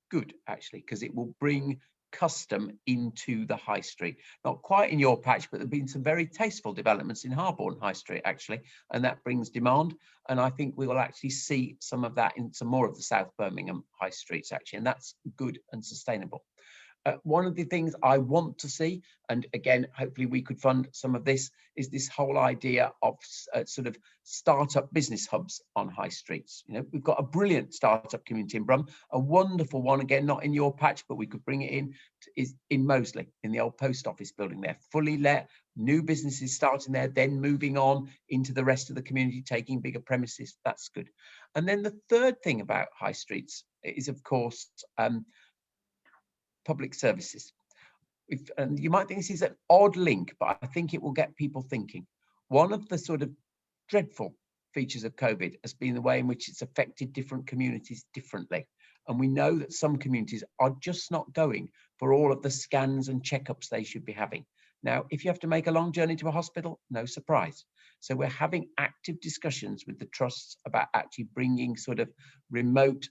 Speaker 2: good, actually, because it will bring custom into the high street. Not quite in your patch, but there have been some very tasteful developments in Harborne High Street, actually, and that brings demand. And I think we will actually see some of that in some more of the South Birmingham high streets, actually, and that's good and sustainable. One of the things I want to see, and again, hopefully we could fund some of this, is this whole idea of sort of startup business hubs on high streets. We've got a brilliant startup community in Brum, a wonderful one, again, not in your patch, but we could bring it in, is in Moseley, in the old post office building there, fully let, new businesses starting there, then moving on into the rest of the community, taking bigger premises. That's good. And then the third thing about high streets is, of course, public services. And you might think this is an odd link, but I think it will get people thinking. One of the sort of dreadful features of COVID has been the way in which it's affected different communities differently. And we know that some communities are just not going for all of the scans and checkups they should be having. Now, if you have to make a long journey to a hospital, no surprise. So we're having active discussions with the trusts about actually bringing sort of remote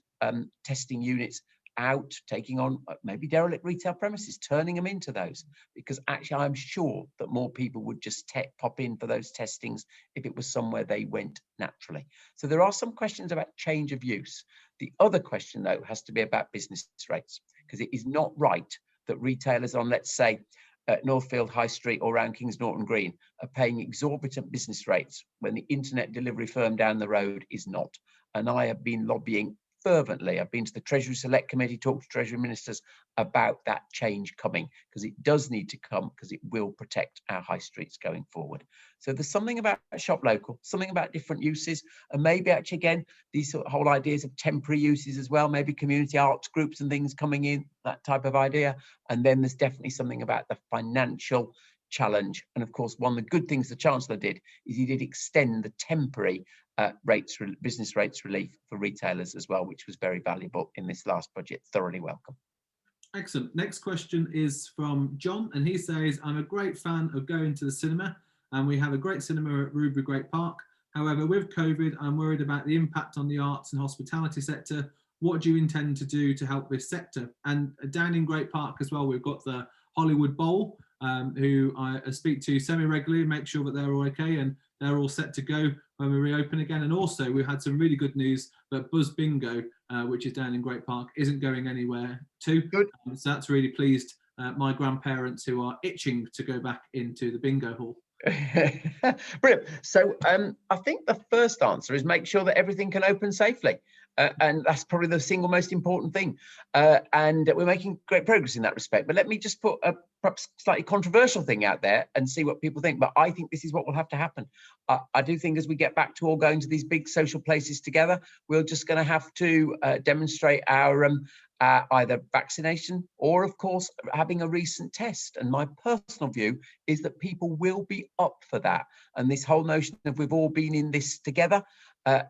Speaker 2: testing units out, taking on maybe derelict retail premises, turning them into those, because actually I'm sure that more people would just pop in for those testings if it was somewhere they went naturally. So there are some questions about change of use. The other question, though, has to be about business rates, because it is not right that retailers on, let's say, Northfield High Street or around Kings Norton Green are paying exorbitant business rates when the internet delivery firm down the road is not. And I have been lobbying fervently. I've been to the Treasury Select Committee, talked to Treasury Ministers about that change coming, because it does need to come, because it will protect our high streets going forward. So there's something about shop local, something about different uses, and maybe actually, again, these sort of whole ideas of temporary uses as well, maybe community arts groups and things coming in, that type of idea. And then there's definitely something about the financial challenge. And of course, one of the good things the Chancellor did is he did extend the temporary business rates relief for retailers as well, which was very valuable in this last budget. Thoroughly welcome.
Speaker 1: Excellent. Next question is from John, and he says, I'm a great fan of going to the cinema, and we have a great cinema at Ruby Great Park. However, with COVID, I'm worried about the impact on the arts and hospitality sector. What do you intend to do to help this sector? And down in Great Park as well, we've got the Hollywood Bowl, who I speak to semi-regularly, make sure that they're all okay and they're all set to go when we reopen again. And also, we had some really good news that Buzz Bingo, which is down in Great Park, isn't going anywhere too.
Speaker 2: Good.
Speaker 1: So that's really pleased my grandparents, who are itching to go back into the bingo hall.
Speaker 2: Brilliant. So I think the first answer is make sure that everything can open safely. And that's probably the single most important thing. And we're making great progress in that respect. But let me just put a perhaps slightly controversial thing out there and see what people think. But I think this is what will have to happen. I do think as we get back to all going to these big social places together, we're just going to have to demonstrate our either vaccination or, of course, having a recent test. And my personal view is that people will be up for that. And this whole notion of we've all been in this together, the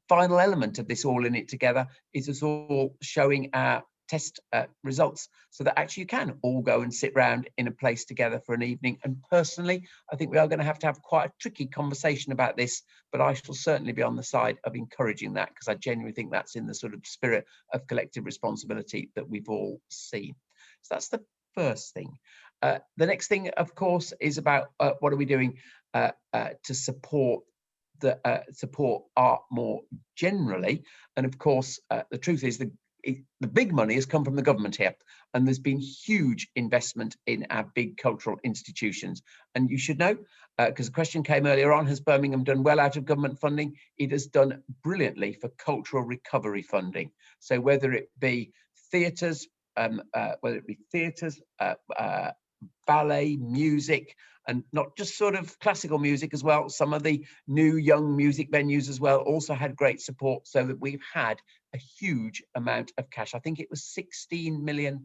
Speaker 2: final element of this all in it together is us all showing our test results, so that actually you can all go and sit round in a place together for an evening. And personally, I think we are going to have quite a tricky conversation about this, but I shall certainly be on the side of encouraging that, because I genuinely think that's in the sort of spirit of collective responsibility that we've all seen. So that's the first thing. The next thing, of course, is about what are we doing to support support art more generally. And of course, the truth is that the big money has come from the government here, and there's been huge investment in our big cultural institutions. And you should know, because the question came earlier on, has Birmingham done well out of government funding? It has done brilliantly for cultural recovery funding. So whether it be theatres, ballet, music, and not just sort of classical music as well. Some of the new young music venues as well also had great support, so that we've had a huge amount of cash. I think it was £16 million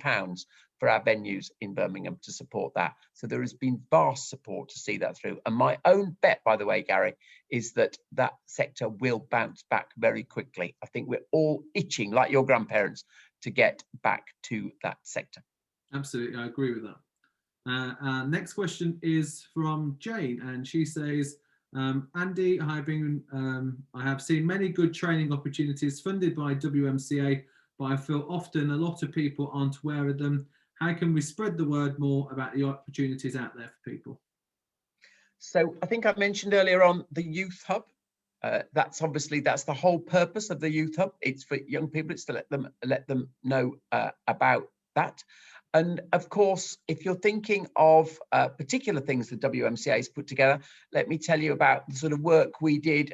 Speaker 2: for our venues in Birmingham to support that. So there has been vast support to see that through. And my own bet, by the way, Gary, is that that sector will bounce back very quickly. I think we're all itching, like your grandparents, to get back to that sector.
Speaker 1: Absolutely, I agree with that. Next question is from Jane, and she says, Andy, I have seen many good training opportunities funded by WMCA, but I feel often a lot of people aren't aware of them. How can we spread the word more about the opportunities out there for people?
Speaker 2: So I think I mentioned earlier on the Youth Hub. That's the whole purpose of the Youth Hub. It's for young people. It's to let them know about that. And of course, if you're thinking of particular things that WMCA has put together, let me tell you about the sort of work we did.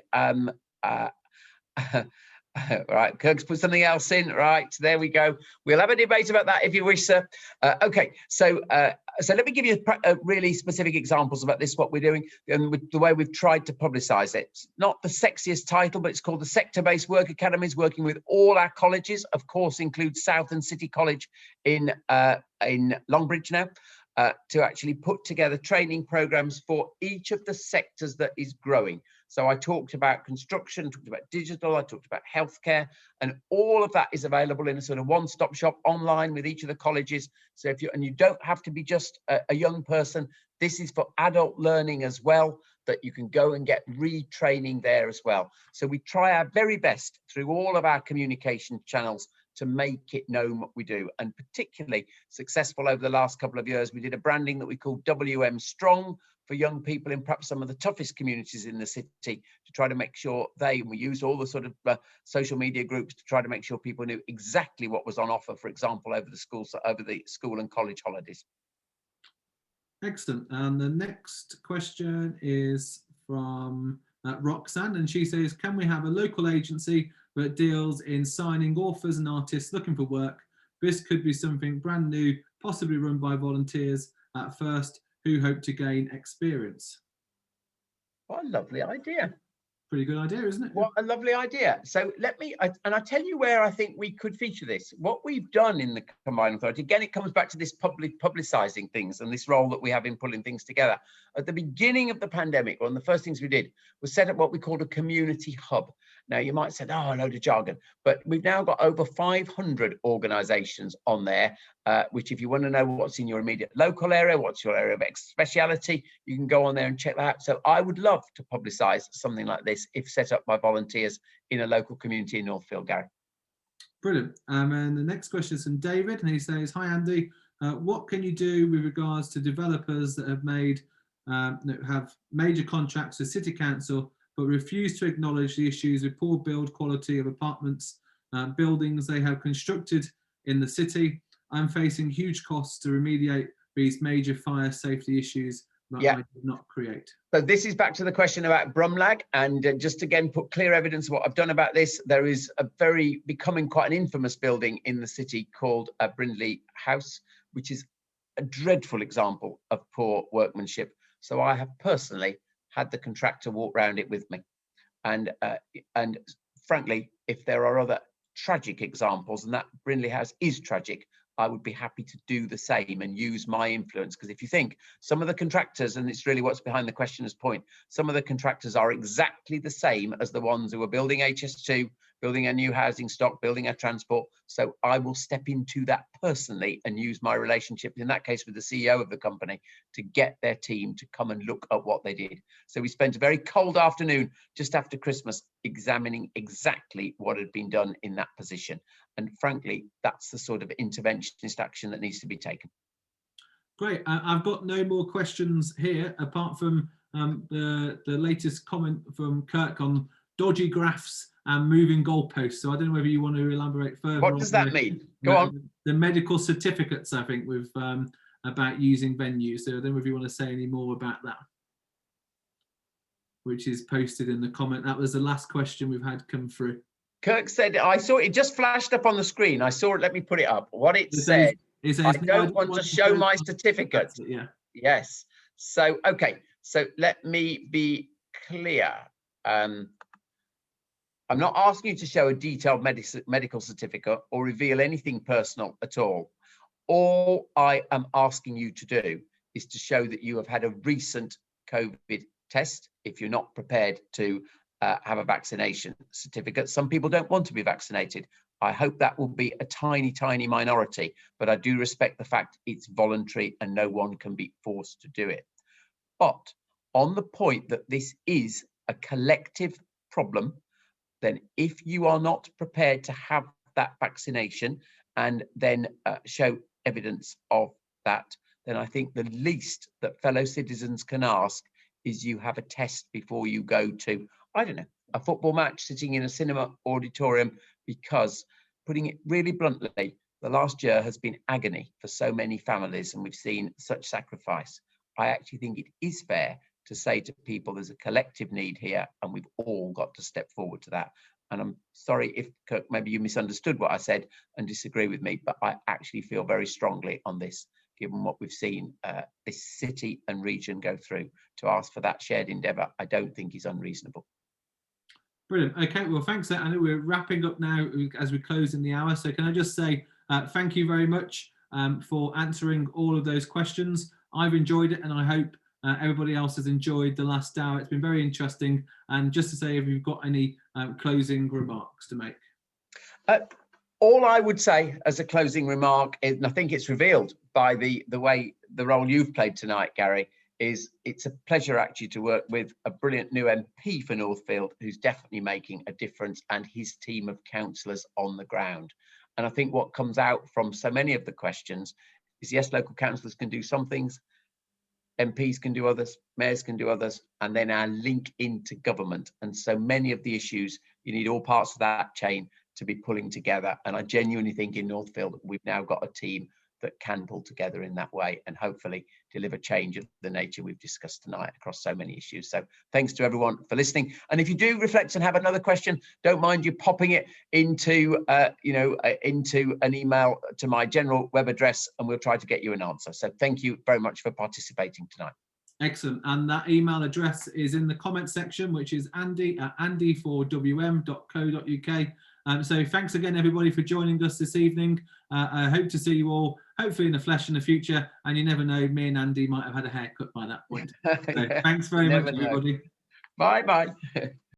Speaker 2: Right, Kirk's put something else in. Right, there we go. We'll have a debate about that if you wish, sir. Okay, so let me give you really specific examples about this, what we're doing, and the way we've tried to publicise it. It's not the sexiest title, but it's called the Sector-Based Work Academies, working with all our colleges. Of course, includes South and City College in Longbridge now, to actually put together training programs for each of the sectors that is growing. So I talked about construction, talked about digital, I talked about healthcare, and all of that is available in a sort of one-stop shop online with each of the colleges. So if you don't have to be just a young person, this is for adult learning as well, that you can go and get retraining there as well. So we try our very best through all of our communication channels to make it known what we do, and particularly successful over the last couple of years. We did a branding that we called WM Strong for young people in perhaps some of the toughest communities in the city, to try to make sure we used all the sort of social media groups to try to make sure people knew exactly what was on offer, for example, over the school and college holidays.
Speaker 1: Excellent. And the next question is from Roxanne, and she says, can we have a local agency that deals in signing authors and artists looking for work? This could be something brand new, possibly run by volunteers at first who hope to gain experience.
Speaker 2: What a lovely idea.
Speaker 1: Pretty good idea, isn't it?
Speaker 2: What a lovely idea. So I'll tell you where I think we could feature this. What we've done in the Combined Authority, again, it comes back to this publicising things and this role that we have in pulling things together. At the beginning of the pandemic, one of the first things we did was set up what we called a community hub. Now, you might say, oh, a load of jargon, but we've now got over 500 organisations on there, which if you want to know what's in your immediate local area, what's your area of speciality, you can go on there and check that out. So I would love to publicise something like this if set up by volunteers in a local community in Northfield, Gary.
Speaker 1: Brilliant. And the next question is from David, and he says, hi, Andy. What can you do with regards to developers that have major contracts with City Council but refuse to acknowledge the issues with poor build quality of apartments, buildings they have constructed in the city? I'm facing huge costs to remediate these major fire safety issues that I did not create.
Speaker 2: So this is back to the question about Brumlag, and just again put clear evidence of what I've done about this. There is becoming quite an infamous building in the city called Brindley House, which is a dreadful example of poor workmanship. So I have personally had the contractor walk around it with me, and frankly, if there are other tragic examples, and that Brindley House is tragic, I would be happy to do the same and use my influence. Because if you think some of the contractors, and it's really what's behind the questioner's point, some of the contractors are exactly the same as the ones who are building HS2, building a new housing stock, building a transport. So I will step into that personally and use my relationship, in that case with the CEO of the company, to get their team to come and look at what they did. So we spent a very cold afternoon just after Christmas examining exactly what had been done in that position. And frankly, that's the sort of interventionist action that needs to be taken.
Speaker 1: Great. I've got no more questions here, apart from the latest comment from Kirk on dodgy graphs and moving goalposts. So I don't know whether you want to elaborate further.
Speaker 2: What does that mean? Go on.
Speaker 1: The medical certificates, I think, with about using venues. So I don't know if you want to say any more about that, which is posted in the comment. That was the last question we've had come through.
Speaker 2: Kirk said, I saw it just flashed up on the screen. I saw it. Let me put it up. What it said, I don't want to show my certificate.
Speaker 1: Yeah.
Speaker 2: Yes. So, okay. So let me be clear. I'm not asking you to show a detailed medical certificate or reveal anything personal at all. All I am asking you to do is to show that you have had a recent COVID test if you're not prepared to have a vaccination certificate. Some people don't want to be vaccinated. I hope that will be a tiny, tiny minority, but I do respect the fact it's voluntary and no one can be forced to do it. But on the point that this is a collective problem, then if you are not prepared to have that vaccination and then show evidence of that, then I think the least that fellow citizens can ask is you have a test before you go to, I don't know, a football match, sitting in a cinema auditorium, because putting it really bluntly, the last year has been agony for so many families and we've seen such sacrifice. I actually think it is fair to say to people there's a collective need here and we've all got to step forward to that. And I'm sorry if, Kirk, maybe you misunderstood what I said and disagree with me, but I actually feel very strongly on this, given what we've seen this city and region go through. To ask for that shared endeavour, I don't think is unreasonable.
Speaker 1: Brilliant. Okay, well, thanks. I know we're wrapping up now as we close in the hour. So can I just say thank you very much for answering all of those questions. I've enjoyed it and I hope everybody else has enjoyed the last hour. It's been very interesting. And just to say, if you've got any closing remarks to make.
Speaker 2: All I would say as a closing remark, and I think it's revealed by the way the role you've played tonight, Gary, is it's a pleasure actually to work with a brilliant new MP for Northfield who's definitely making a difference, and his team of councillors on the ground. And I think what comes out from so many of the questions is, yes, local councillors can do some things, MPs can do others, mayors can do others, and then our link into government. And so many of the issues, you need all parts of that chain to be pulling together. And I genuinely think in Northfield, we've now got a team that can pull together in that way and hopefully deliver change of the nature we've discussed tonight across so many issues. So thanks to everyone for listening. And if you do reflect and have another question, don't mind you popping it into into an email to my general web address and we'll try to get you an answer. So thank you very much for participating tonight.
Speaker 1: Excellent. And that email address is in the comment section, which is andy@andy4wm.co.uk. So thanks again, everybody, for joining us this evening. I hope to see you all, hopefully in the flesh in the future. And you never know, me and Andy might have had a haircut by that point. So thanks very much, everybody.
Speaker 2: Bye-bye.